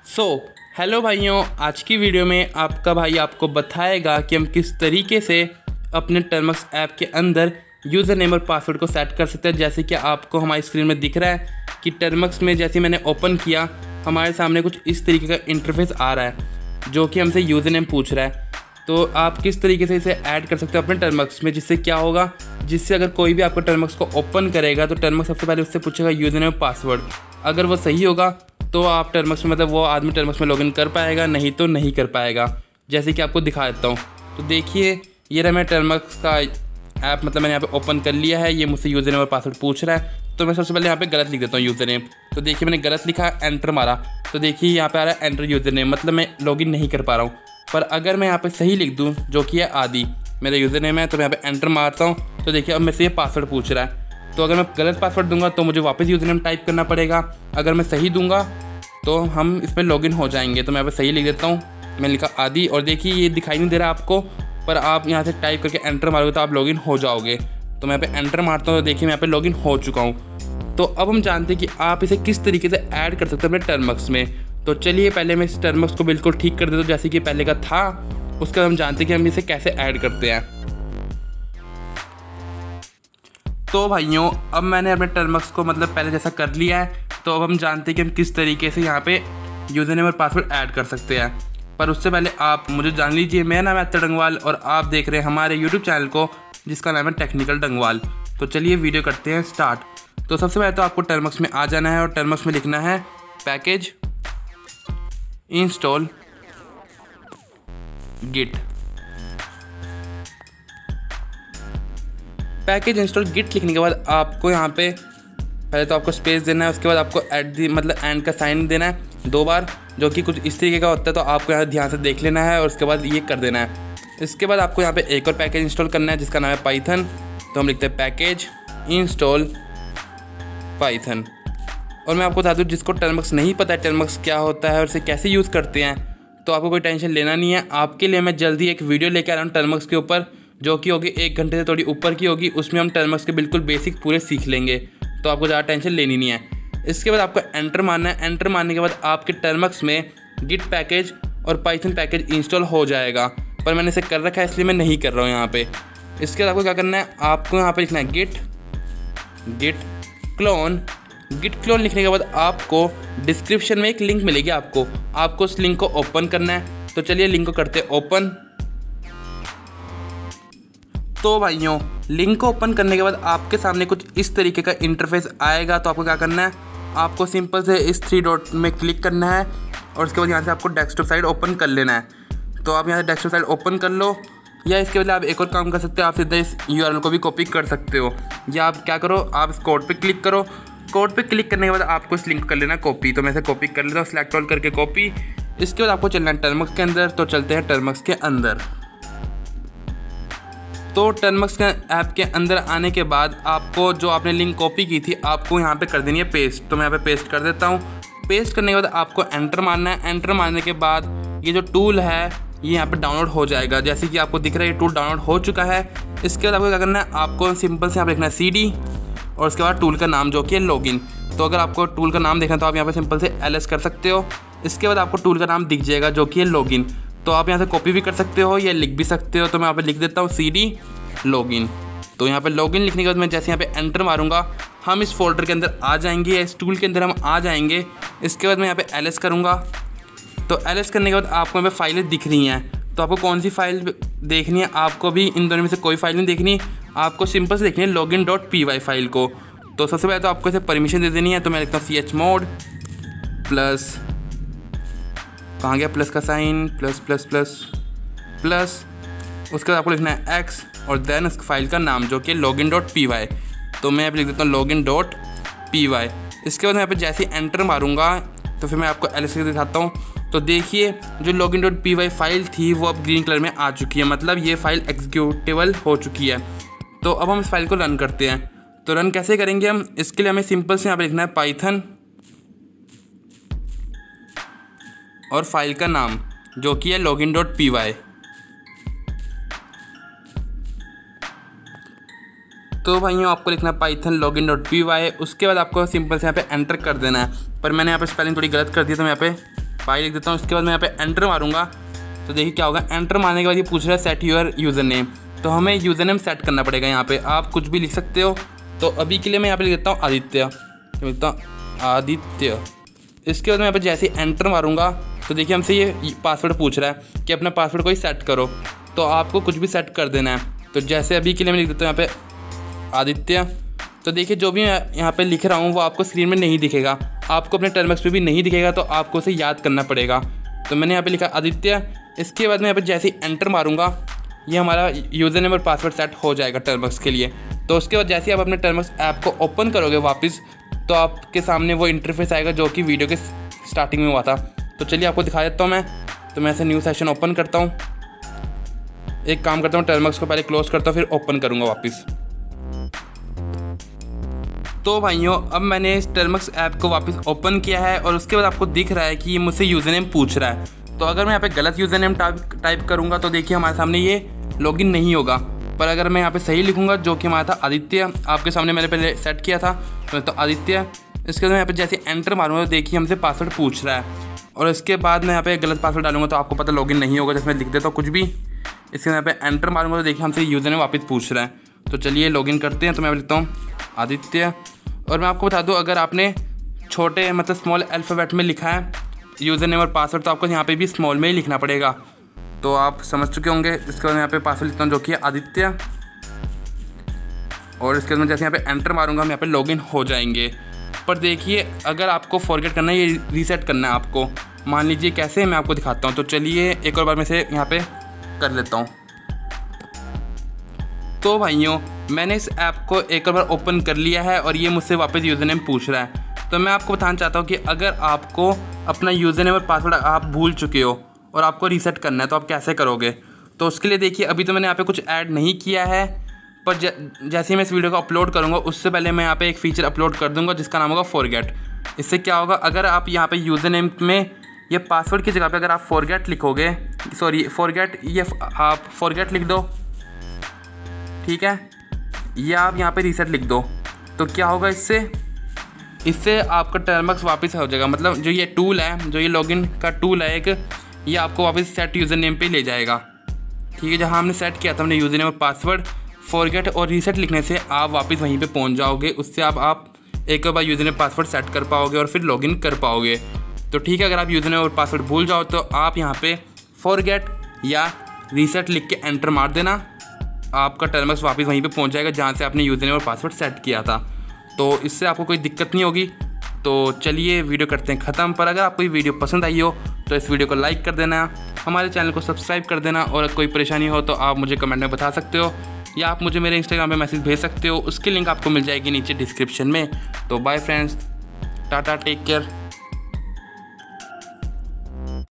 So hello भाइयों, आज की वीडियो में आपका भाई आपको बताएगा कि हम किस तरीके से अपने टर्मक्स ऐप के अंदर यूज़र नेम और पासवर्ड को सेट कर सकते हैं। जैसे कि आपको हमारी स्क्रीन में दिख रहा है कि टर्मक्स में जैसे मैंने ओपन किया, हमारे सामने कुछ इस तरीके का इंटरफेस आ रहा है जो कि हमसे यूज़र नेम पूछ रहा है। तो आप किस तरीके से इसे ऐड कर सकते हो अपने टर्मक्स में, जिससे क्या होगा, जिससे अगर कोई भी आपको टर्मक्स को ओपन करेगा तो टर्मक्स सबसे पहले उससे पूछेगा यूज़र नेम पासवर्ड। अगर वो सही होगा तो आप टर्मक्स में मतलब वो आदमी टर्मक्स में लॉगिन कर पाएगा, नहीं तो नहीं कर पाएगा। जैसे कि आपको दिखा देता हूँ। तो देखिए, ये रहा मेरा टर्मक्स का ऐप, मतलब मैंने यहाँ पे ओपन कर लिया है। ये मुझसे यूज़र नेम और पासवर्ड पूछ रहा है, तो मैं सबसे पहले यहाँ पे गलत लिख देता हूँ यूज़र नेम। तो देखिए मैंने गलत लिखा, एंटर मारा, तो देखिए यहाँ पे आ रहा है एंटर यूज़र नेम, मतलब मैं लॉगिन नहीं कर पा रहा हूँ। पर अगर मैं यहाँ पे सही लिख दूँ, जो कि है आदि मेरा यूज़र नेम है, तो मैं यहाँ पे एंटर मारता हूँ, तो देखिए अब मेरे से ये पासवर्ड पूछ रहा है। तो अगर मैं गलत पासवर्ड दूंगा तो मुझे वापस यूज़र नेम टाइप करना पड़ेगा। अगर मैं सही दूंगा तो हम इसमें लॉगिन हो जाएंगे। तो मैं यहाँ पे सही लिख देता हूँ, मैंने लिखा आदि, और देखिए ये दिखाई नहीं दे रहा आपको, पर आप यहाँ से टाइप करके एंटर मारोगे तो आप लॉगिन हो जाओगे। तो मैं यहाँ पे एंटर मारता हूँ, तो देखिए मैं यहाँ पे लॉगिन हो चुका हूँ। तो अब हम जानते हैं कि आप इसे किस तरीके से ऐड कर सकते हैं अपने टर्मक्स में। तो चलिए पहले मैं इस टर्मक्स को बिल्कुल ठीक कर देता हूँ जैसे कि पहले का था, उसके बाद हम जानते हैं कि हम इसे कैसे ऐड करते हैं। तो भाइयों, अब मैंने अपने टर्मक्स को मतलब पहले जैसा कर लिया है। तो अब हम जानते हैं कि हम किस तरीके से यहाँ पे यूज़र नेम और पासवर्ड ऐड कर सकते हैं। पर उससे पहले आप मुझे जान लीजिए, मेरा नाम है अत्तर डंगवाल और आप देख रहे हैं हमारे यूट्यूब चैनल को जिसका नाम है टेक्निकल डंगवाल। तो चलिए वीडियो करते हैं स्टार्ट। तो सबसे पहले तो आपको टर्मक्स में आ जाना है और टर्मक्स में लिखना है package install git. Package install git लिखने के बाद आपको यहाँ पे पहले तो आपको स्पेस देना है, उसके बाद आपको मतलब एंड का साइन देना है 2 बार, जो कि कुछ इस तरीके का होता है। तो आपको यहाँ ध्यान से देख लेना है और उसके बाद ये कर देना है। इसके बाद आपको यहाँ पे एक और पैकेज इंस्टॉल करना है जिसका नाम है पाइथन। तो हम लिखते हैं पैकेज इंस्टॉल पाइथन। और मैं आपको बता दूँ, जिसको टर्मक्स नहीं पता है टर्मक्स क्या होता है और इसे कैसे यूज़ करते हैं, तो आपको कोई टेंशन लेना नहीं है। आपके लिए मैं जल्दी एक वीडियो लेकर आ रहा हूँ टर्मक्स के ऊपर, जो कि होगी 1 घंटे से थोड़ी ऊपर की होगी। उसमें हम टर्मक्स के बिल्कुल बेसिक पूरे सीख लेंगे, तो आपको ज़्यादा टेंशन लेनी नहीं है। इसके बाद आपको एंटर मारना है। एंटर मारने के बाद आपके टर्मक्स में गिट पैकेज और पाइथन पैकेज इंस्टॉल हो जाएगा। पर मैंने इसे कर रखा है इसलिए मैं नहीं कर रहा हूँ यहाँ पे। इसके बाद आपको क्या करना है, आपको यहाँ पे लिखना है गिट क्लोन। गिट क्लोन लिखने के बाद आपको डिस्क्रिप्शन में एक लिंक मिलेगी, आपको उस लिंक को ओपन करना है। तो चलिए लिंक को करते हैं ओपन। तो भाइयों, लिंक को ओपन करने के बाद आपके सामने कुछ इस तरीके का इंटरफेस आएगा। तो आपको क्या करना है, आपको सिंपल से इस 3 डॉट में क्लिक करना है और उसके बाद यहाँ से आपको डेस्कटॉप साइड ओपन कर लेना है। तो आप यहाँ से डेस्कटॉप साइड ओपन कर लो, या इसके बदले आप एक और काम कर सकते हो, आप सीधा इस URL को भी कॉपी कर सकते हो। या आप क्या करो, आप इस कोड पे क्लिक करो। कोड पे क्लिक करने के बाद आपको इस लिंक कर लेना कॉपी। तो मैं इसे कॉपी कर लेता हूँ, सिलेक्ट ऑल करके कॉपी। इसके बाद आपको चलना है टर्मक्स के अंदर। तो चलते हैं टर्मक्स के अंदर। तो टर्मक्स के ऐप के अंदर आने के बाद आपको जो आपने लिंक कॉपी की थी, आपको यहाँ पे कर देनी है पेस्ट। तो मैं यहाँ पे पेस्ट कर देता हूँ। पेस्ट करने के बाद आपको एंटर मारना है। एंटर मारने के बाद ये जो टूल है ये यहाँ पे डाउनलोड हो जाएगा। जैसे कि आपको दिख रहा है ये टूल डाउनलोड हो चुका है। इसके बाद आपको क्या करना है, आपको सिंपल से यहाँ पे लिखना है CD और उसके बाद टूल का नाम जो कि है लॉगिन। तो अगर आपको टूल का नाम देखना तो आप यहाँ पे सिंपल से LS कर सकते हो। इसके बाद आपको टूल का नाम दिख जाएगा जो कि है लॉगिन। तो आप यहाँ से कॉपी भी कर सकते हो या लिख भी सकते हो। तो मैं यहाँ पे लिख देता हूँ CD लॉगिन। तो यहाँ पे लॉगिन लिखने के बाद मैं जैसे यहाँ पे एंटर मारूंगा, हम इस फोल्डर के अंदर आ जाएंगे, इस टूल के अंदर हम आ जाएंगे। इसके बाद मैं यहाँ पे LS करूँगा। तो LS करने के बाद आपको यहाँ पे फाइलें दिख रही हैं। तो आपको कौन सी फाइल देखनी है, आपको भी इन दोनों में से कोई फाइल नहीं देखनी, आपको सिंपल से देखनी है login.py फाइल को। तो सबसे पहले तो आपको इसे परमिशन दे देनी है। तो मैं लिखता हूँ chmod प्लस, कहाँ गया प्लस का sign, plus plus plus plus, उसके बाद आपको लिखना है X और देन उस फाइल का नाम जो कि login.py। तो मैं यहाँ पे लिख देता हूँ login.py। इसके बाद मैं यहाँ पे जैसे ही एंटर मारूंगा तो फिर मैं आपको LS करके दिखाता हूँ। तो देखिए जो login.py फाइल थी वो अब ग्रीन कलर में आ चुकी है, मतलब ये फाइल एग्जीक्यूटेबल हो चुकी है। तो अब हम इस फाइल को रन करते हैं। तो रन कैसे करेंगे हम, इसके लिए हमें सिंपल से यहाँ पे लिखना है पाइथन और फाइल का नाम जो कि है login.py। तो भाइयों आपको लिखना है पाइथन login.py। उसके बाद आपको सिंपल से यहाँ पे एंटर कर देना है। पर मैंने यहाँ पे स्पेलिंग थोड़ी गलत कर दी, तो मैं यहाँ पे पाई लिख देता हूँ। इसके बाद मैं यहाँ पे एंटर मारूंगा तो देखिए क्या होगा। एंटर मारने के बाद ये पूछ रहा है सेट योर यूज़र नेम, तो हमें यूज़र नेम सेट करना पड़ेगा। यहाँ पे आप कुछ भी लिख सकते हो। तो अभी के लिए मैं यहाँ पे लिख देता हूँ आदित्य, लिखता हूँ आदित्य। इसके बाद मैं यहाँ पे जैसे ही एंटर मारूंगा तो देखिए हमसे ये पासवर्ड पूछ रहा है कि अपना पासवर्ड कोई सेट करो, तो आपको कुछ भी सेट कर देना है। तो जैसे अभी के लिए मैं लिख देता हूँ यहाँ पे आदित्य। तो देखिए जो भी मैं यहाँ पे लिख रहा हूँ वो आपको स्क्रीन में नहीं दिखेगा, आपको अपने टर्मक्स पे भी नहीं दिखेगा, तो आपको उसे याद करना पड़ेगा। तो मैंने यहाँ पे लिखा आदित्य। इसके बाद मैं यहाँ पे जैसे ही एंटर मारूंगा ये हमारा यूज़र नेम और पासवर्ड सेट हो जाएगा टर्मक्स के लिए। तो उसके बाद जैसे ही आप अपने टर्मक्स ऐप को ओपन करोगे वापस, तो आपके सामने वो इंटरफेस आएगा जो कि वीडियो के स्टार्टिंग में हुआ था। तो चलिए आपको दिखा देता हूँ मैं। तो मैं ऐसे न्यू सेशन ओपन करता हूँ। एक काम करता हूँ, टर्मक्स को पहले क्लोज करता हूँ फिर ओपन करूँगा वापस। तो भाइयों अब मैंने इस टर्मक्स ऐप को वापस ओपन किया है और उसके बाद आपको दिख रहा है कि ये मुझसे यूज़र नेम पूछ रहा है। तो अगर मैं यहाँ पे गलत यूज़र नेम टाइप करूँगा तो देखिए हमारे सामने ये लॉगिन नहीं होगा। पर अगर मैं यहाँ पे सही लिखूँगा जो कि हमारा था आदित्य, आपके सामने मैंने पहले सेट किया था, तो आदित्य। इसके बाद मैं यहाँ पे जैसे एंटर मारूंगा तो देखिए हमसे पासवर्ड पूछ रहा है और इसके बाद मैं यहाँ पे गलत पासवर्ड डालूंगा तो आपको पता लॉगिन नहीं होगा। जैसे मैं लिख देता हूँ कुछ भी, इसके यहाँ पे एंटर मारूंगा तो देखिए हमसे यूज़र नेम वापस पूछ रहा है। तो चलिए लॉगिन करते हैं। तो मैं लिखता हूँ आदित्य। और मैं आपको बता दूँ अगर आपने छोटे मतलब स्मॉल अल्फ़ाबेट में लिखा है यूज़र नेम और पासवर्ड तो आपको यहाँ पे भी स्मॉल में ही लिखना पड़ेगा। तो आप समझ चुके होंगे। इसके बाद मैं यहाँ पे पासवर्ड लिखता हूँ जो कि है आदित्य। और इसके बाद मैं जैसे यहाँ पे एंटर मारूंगा हम यहाँ पे लॉगिन हो जाएंगे। पर देखिए अगर आपको फॉरगेट करना है, ये रीसेट करना है आपको। मान लीजिए कैसे, मैं आपको दिखाता हूँ। तो चलिए एक और बार मैं से यहाँ पे कर लेता हूँ। तो भाइयों मैंने इस ऐप को एक और बार ओपन कर लिया है और ये मुझसे वापस यूज़र नेम पूछ रहा है। तो मैं आपको बताना चाहता हूँ कि अगर आपको अपना यूज़र नेम और पासवर्ड आप भूल चुके हो और आपको रीसेट करना है तो आप कैसे करोगे। तो उसके लिए देखिए अभी तो मैंने यहाँ पे कुछ ऐड नहीं किया है, पर जैसे ही मैं इस वीडियो को अपलोड करूँगा उससे पहले मैं यहाँ पे एक फ़ीचर अपलोड कर दूँगा जिसका नाम होगा फॉरगेट। इससे क्या होगा, अगर आप यहाँ पे यूज़र नेम में ये पासवर्ड की जगह पे अगर आप फॉरगेट लिखोगे, आप फॉरगेट लिख दो, ठीक है, या आप यहाँ पे रीसेट लिख दो, तो क्या होगा इससे आपका टर्मक्स वापस हो जाएगा। मतलब जो ये टूल है, जो ये लॉगिन का टूल है एक, ये आपको वापस सेट यूज़र नेम पे ले जाएगा। ठीक है, जहाँ हमने सेट किया था हमने यूज़र नेम और पासवर्ड, फॉरगेट और रीसेट लिखने से आप वापस वहीं पे पहुँच जाओगे। उससे आप एक बार यूज़र नेम पासवर्ड सेट कर पाओगे और फिर लॉगिन कर पाओगे। तो ठीक है, अगर आप यूज़र नेम और पासवर्ड भूल जाओ तो आप यहाँ पे फॉरगेट या रीसेट लिख के एंटर मार देना, आपका टर्मक्स वापस वहीं पे पहुँच जाएगा जहाँ से आपने यूज़र नेम और पासवर्ड सेट किया था। तो इससे आपको कोई दिक्कत नहीं होगी। तो चलिए वीडियो करते हैं ख़त्म। पर अगर आपको ये वीडियो पसंद आई हो तो इस वीडियो को लाइक कर देना, हमारे चैनल को सब्सक्राइब कर देना, और कोई परेशानी हो तो आप मुझे कमेंट में बता सकते हो या आप मुझे मेरे इंस्टाग्राम पे मैसेज भेज सकते हो। उसकी लिंक आपको मिल जाएगी नीचे डिस्क्रिप्शन में। तो bye friends, tata, take care.